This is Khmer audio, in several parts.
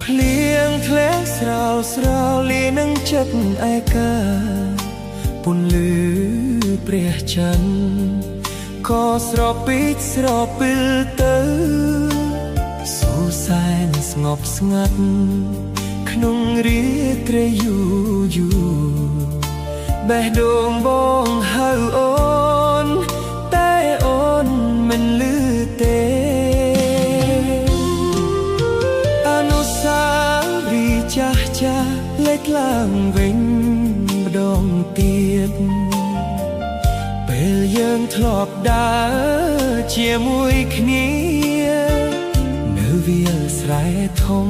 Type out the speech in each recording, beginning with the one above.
ភ្លៀងធ្លាក់ស្រោស្រលានឹងចិត្តឯកាពន្លឺព្រះច័ន្ទក៏ស្រពេចស្រពិលទៅសួសែនស្ងប់ស្ងាត់ក្នុងរាត្រីយូរយូរបេះដូងបងហៅអូនតែអូនមិនឮទេអនុស្សាវរីយ៍ចាស់ចាស់លេចឡើងវិញម្ដងទៀតពេលយើងធ្លាប់ដើរជាមួយគ្នានៅវាលស្រែធំ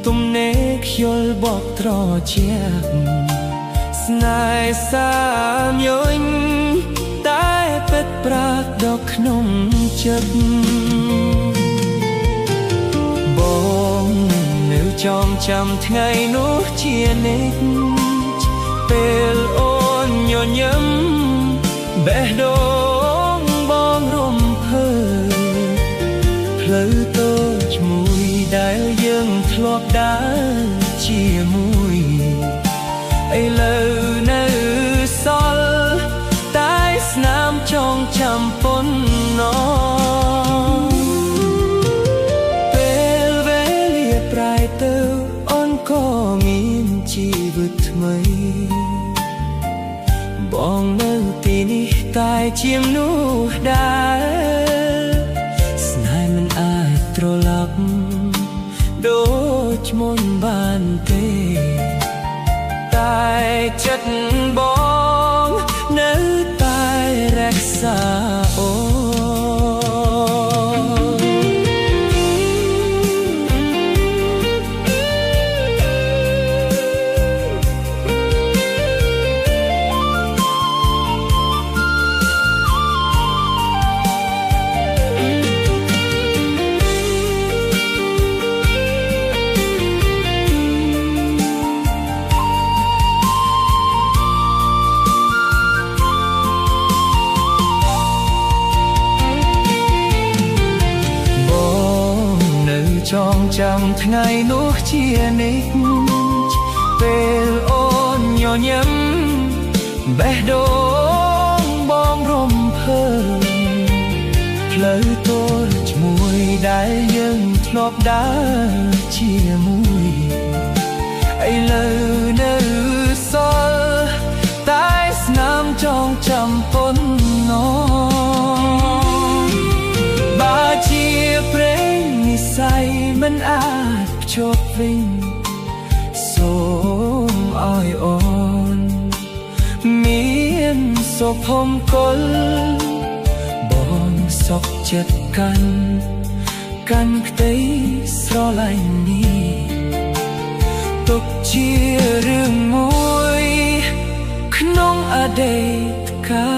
ទំនេរខ្យល់បក់ត្រជាក់ស្នេហ៍សាមយញតែពិតប្រាកដកក្នុងចិត្តបងនៅចងចាំថ្ងៃនោះជានិច្ចពេលអូនញញឹមបេះដូងបងរំភើផ្លូវតូចមួយដែលយើងធ្លាប់ដើរជាមួយឥឡូវនៅសល់តែស្នាមចងចាំប៉ុណ្ណោះពេលវេលាប្រែទៅអូនក៏មានជីវិតថ្មីបងនៅទីនេះតែជាមនុស្សដែលស្នេហ៍មិនអាចត្រឡប់ដូចមុនបានទេតែចិត្តបងនៅតែរក្សាអូចងចាំថ្ងៃនោះជានិច្ចពេលអូនញញឹមបេះដូងបងរំភើផ្លូវតូចមួយដែលយើងធ្លាប់ដើរជាមួយឥឡូវនៅសល់តែស្នាមចងចាំប៉ុណ្ណោះបើជាព្រេងនិស្ស័យមិនអាចភ្ជាប់វិញសូមឲ្យអូនមានសុភមង្គលបងសុខចិត្តកាន់ក្តីស្រឡាញ់នេះទុកជារឿងមួយក្នុងអតីតកាល